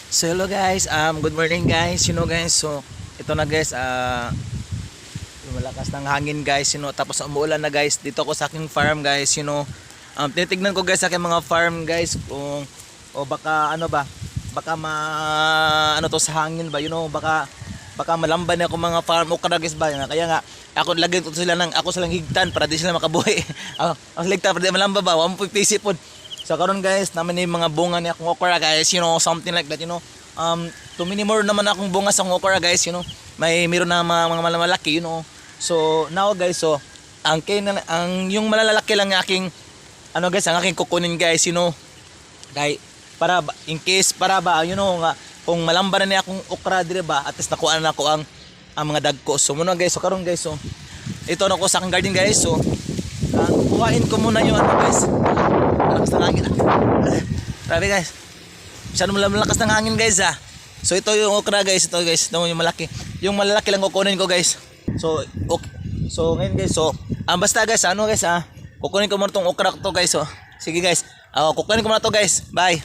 So hello guys, good morning guys. Guys, so ito na guys, malakas ng hangin guys, tapos umuulan na guys. Dito ako sa aking farm guys, tinitignan ko guys sa aking mga farm guys kung o baka ano ba, baka ano to sa hangin ba, baka malamban ako mga farm okra guys ba. Kaya nga ako lagyan ko sila ng ako silang higtan para di sila makabuhi. Ako ligtan para di malamba ba, wamo pipisi pod. So karon guys, naman yung mga bunga ni akong okra guys, something like that, 2 many more naman akong bunga sa okra guys, meron na mga malaki, So now guys, so ang yung malalaki lang ng aking ano guys, ang aking kukunin guys, kay para in case para ba, nga kung malamba na ni akong okra dire ba, at least nakuha na ako ang mga dagko. So muna guys, so karon guys, so ito na ko sa aking garden guys, so kuhain ko muna yung ano guys. Malakas ng hangin. Grabe guys. Masyadong malakas ng hangin guys ah. So ito yung okra guys. Ito guys. Ito yung malaki. Yung malalaki lang kukunin ko guys. So okay. So ngayon guys. So basta guys. Ano guys kukunin ko muna itong okra to guys. So sige guys. Kukunin ko muna to guys. Bye.